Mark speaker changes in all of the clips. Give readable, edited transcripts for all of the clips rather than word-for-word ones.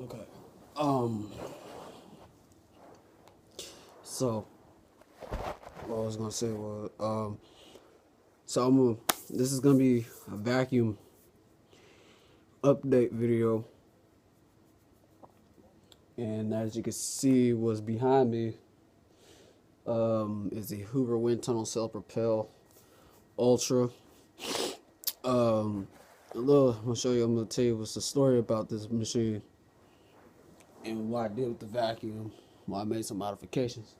Speaker 1: Okay. Um. So what I was gonna say was So This is gonna be a vacuum update video, and as you can see, what's behind me is the Hoover Wind Tunnel Self Propel Ultra. I'm gonna show you. I'm gonna tell you what's the story about this machine and what I did with the vacuum. Why I made some modifications.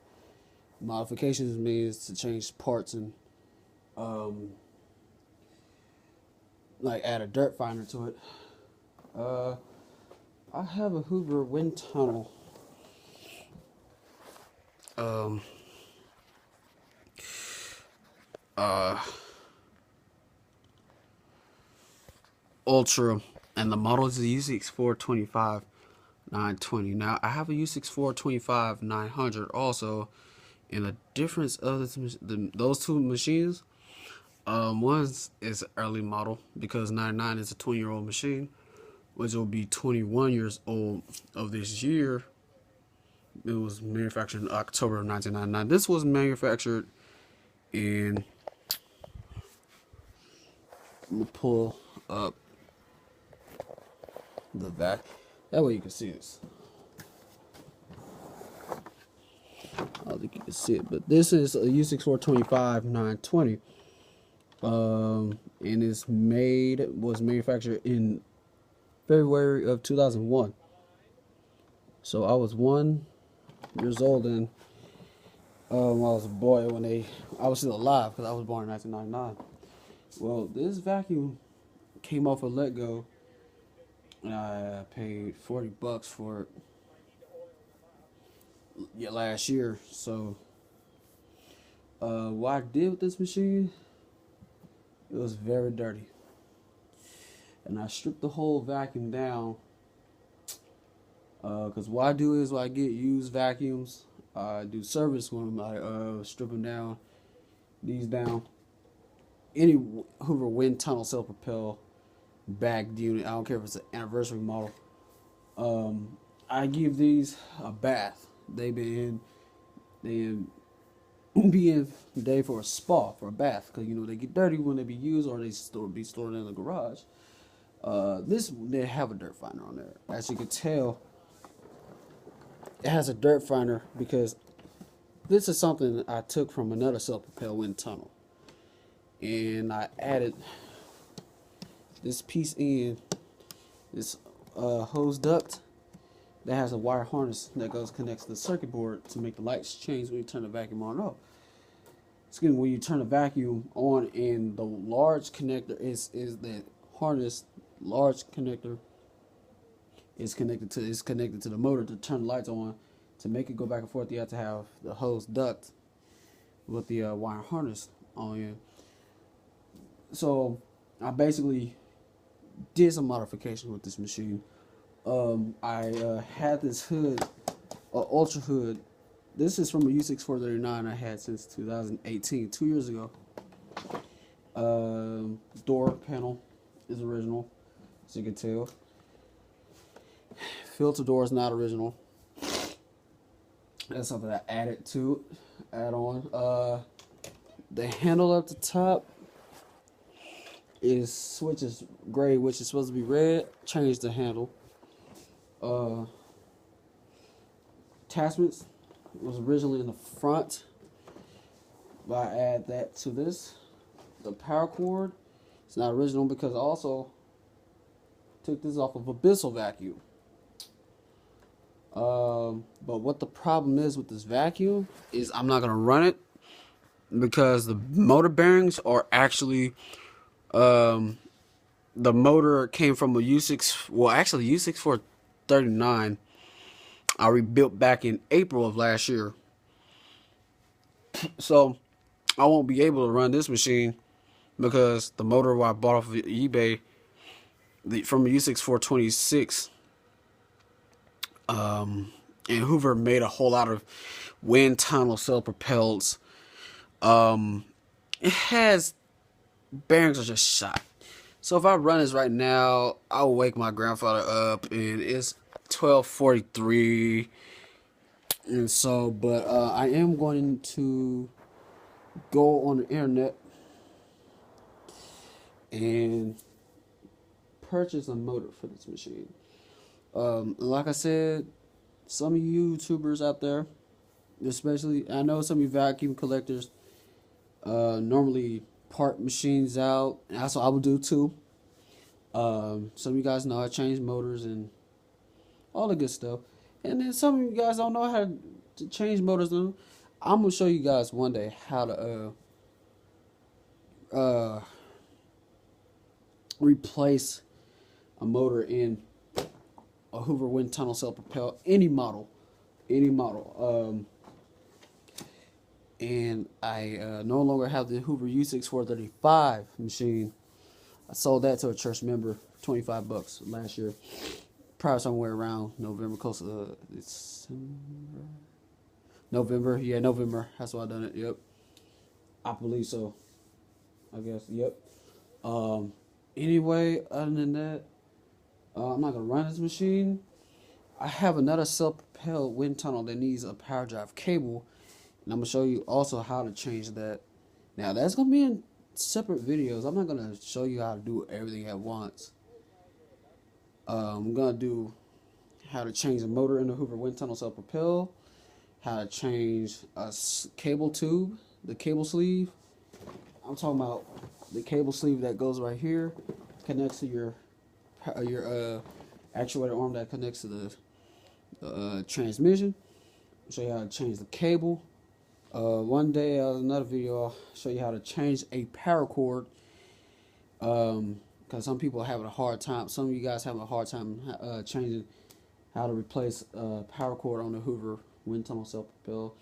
Speaker 1: Modifications means to change parts and um, like add a dirt finder to it. I have a Hoover Wind Tunnel um, uh, Ultra, and the model is the U6425 920. Now I have a U6425 900 also, and the difference of those two machines, one is early model because 99 is a 20-year-old machine, which will be 21 years old of this year. It was manufactured in October of 1999. This was manufactured in, I'm gonna pull up the back. That way you can see this. I don't think you can see it, but this is a U6425 920. And was manufactured in February of 2001. So I was 1 years old, and I was a boy when I was still alive because I was born in 1999. Well, this vacuum came off a Let Go, and I paid $40 for it last year. So what I did with this machine, it was very dirty, and I stripped the whole vacuum down. Because what I do is when I get used vacuums, I do service with them. I strip them down, these down. Any Hoover Wind Tunnel Self Propel bagged unit, I don't care if it's an anniversary model. I give these a bath. They be in day for a spa, for a bath, because they get dirty when they be used, or they be stored in the garage. They have a dirt finder on there. As you can tell, it has a dirt finder because this is something I took from another self-propelled wind tunnel, and I added this piece in this hose duct that has a wire harness that connects to the circuit board to make the lights change when you turn the vacuum on and off. Excuse me, when you turn the vacuum on, and the large connector is the harness large connector is connected to the motor to turn the lights on. To make it go back and forth, you have to have the hose duct with the wire harness on it. So I basically did some modifications with this machine. I had this hood, Ultra hood. This is from a U6439 I had since 2018, 2 years ago. Door panel is original, as you can tell. Filter door is not original. That's something I added to it, add on. The handle up the top switches gray, which is supposed to be red. Changed the handle. Attachments was originally in the front, but I add that to this. The power cord, it's not original because I also took this off of a Bissell vacuum. But what the problem is with this vacuum is I'm not gonna run it because the motor bearings are actually the motor came from a U6439 I rebuilt back in April of last year. So I won't be able to run this machine because the motor I bought off of eBay from a U6426, and Hoover made a whole lot of wind tunnel self-propelleds. It has bearings are just shot. So if I run this right now, I'll wake my grandfather up, and it's 12:43, and so, but I am going to go on the internet and purchase a motor for this machine. Like I said, some of you YouTubers out there, especially, I know some of you vacuum collectors, normally part machines out, and that's what I would do too. Some of you guys know I change motors and all the good stuff, and then some of you guys don't know how to change motors. I'm gonna show you guys one day how to replace a motor in a Hoover wind tunnel self propel, any model. And I no longer have the Hoover U6435 machine. I sold that to a church member, $25 last year. Probably somewhere around November, close to December. November, yeah, November. That's why I done it. Yep, I believe so. I guess. Yep. Anyway, other than that, I'm not gonna run this machine. I have another self-propelled wind tunnel that needs a power drive cable, and I'm gonna show you also how to change that. Now that's gonna be in separate videos. I'm not gonna show you how to do everything at once. I'm gonna do how to change the motor in the Hoover wind tunnel self-propel, how to change a cable tube, the cable sleeve. I'm talking about the cable sleeve that goes right here, connects to your actuator arm that connects to the transmission. I'll show you how to change the cable. One day, another video, I'll show you how to change a power cord. Because some people are having a hard time. Some of you guys having a hard time changing how to replace power cord on the Hoover wind tunnel self-propel.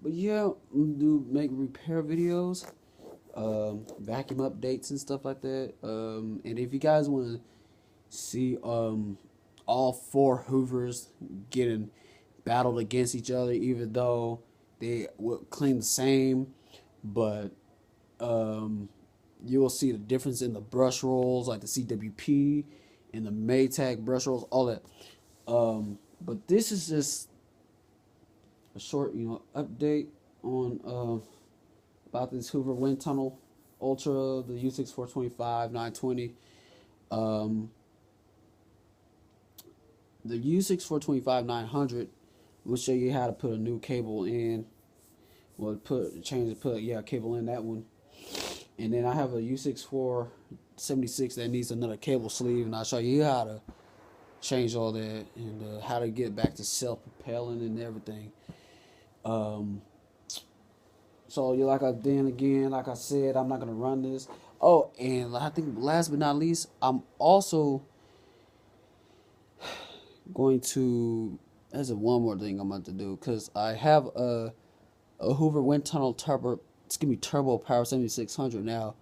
Speaker 1: But yeah, do make repair videos, vacuum updates and stuff like that. And if you guys want to see all four Hoovers getting battled against each other, even though they would claim the same, but you will see the difference in the brush rolls, like the CWP and the Maytag brush rolls, all that. But this is just a short, update on about this Hoover wind tunnel Ultra, the U6425 920. The U6425 900 will show you how to put a new cable in. Well, put cable in that one. And then I have a U6476 that needs another cable sleeve, and I'll show you how to change all that and how to get back to self-propelling and everything. So like I said, I'm not gonna run this. Oh, and I think last but not least, I'm also going to. There's one more thing I'm about to do, because I have a Hoover wind tunnel turbo power 7600 now,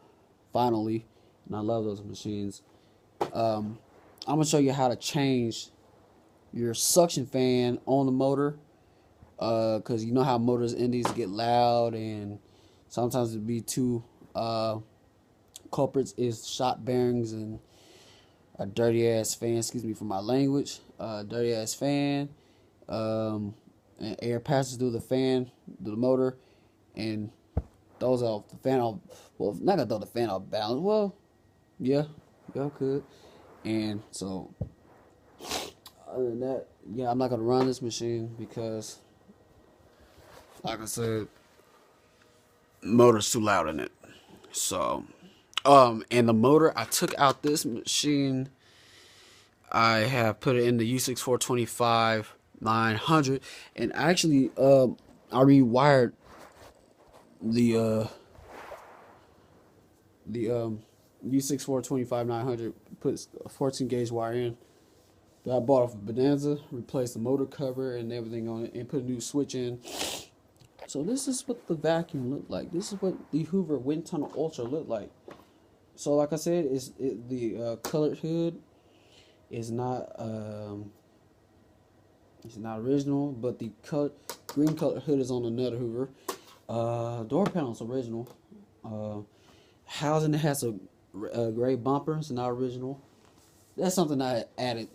Speaker 1: finally, and I love those machines. I'm gonna show you how to change your suction fan on the motor, because you know how motors in these get loud, and sometimes it'd be two culprits is shot bearings and a dirty ass fan. Excuse me for my language. Dirty ass fan. And air passes through the motor, and throws off the fan off. Well, not gonna throw the fan off balance. Well, yeah, y'all could. And so, other than that, yeah, I'm not gonna run this machine because, like I said, motor's too loud in it. So, and the motor, I took out this machine. I have put it in the U6425 900, and actually, I rewired the U6425 900, put a 14 gauge wire in that I bought off of Bonanza, replaced the motor cover and everything on it, and put a new switch in. So this is what the vacuum looked like. This is what the Hoover wind tunnel Ultra looked like. So like I said, the colored hood is not it's not original, but the green colored hood is on another Hoover. Door panel's original. Housing that has a gray bumper is not original. That's something I added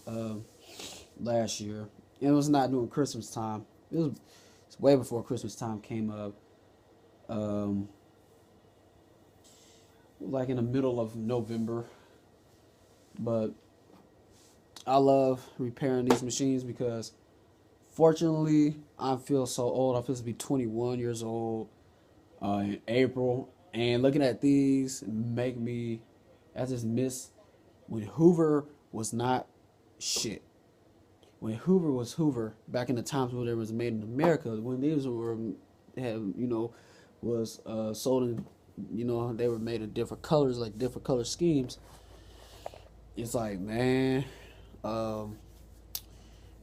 Speaker 1: last year. And it was not during Christmas time. It's way before Christmas time came up. Um, like in the middle of November. But I love repairing these machines because fortunately I feel so old. I feel to be 21 years old in April. And looking at these make me, I just miss when Hoover was not shit. When Hoover was Hoover, back in the times when it was made in America, when these were was sold in, they were made of different colors, like different color schemes. It's like, man, um,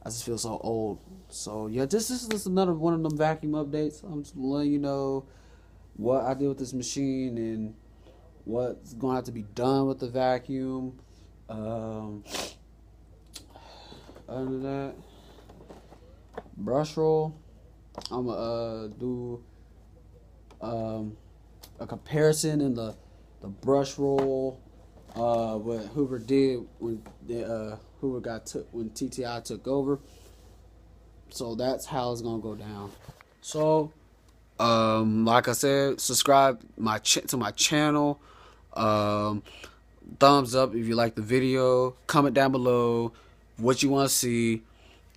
Speaker 1: I just feel so old. So yeah, this is just another one of them vacuum updates. I'm just letting you know what I did with this machine and what's going to have to be done with the vacuum. Other than that, brush roll, I'm gonna do a comparison in the brush roll what Hoover did when Hoover when TTI took over. So that's how it's gonna go down. So like I said, subscribe to my channel. Thumbs up if you like the video. Comment down below what you want to see,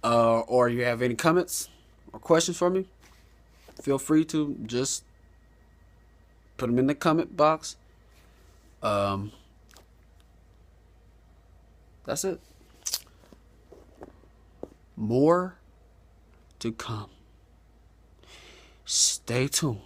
Speaker 1: or you have any comments or questions for me. Feel free to just put them in the comment box. That's it. More to come. Stay tuned.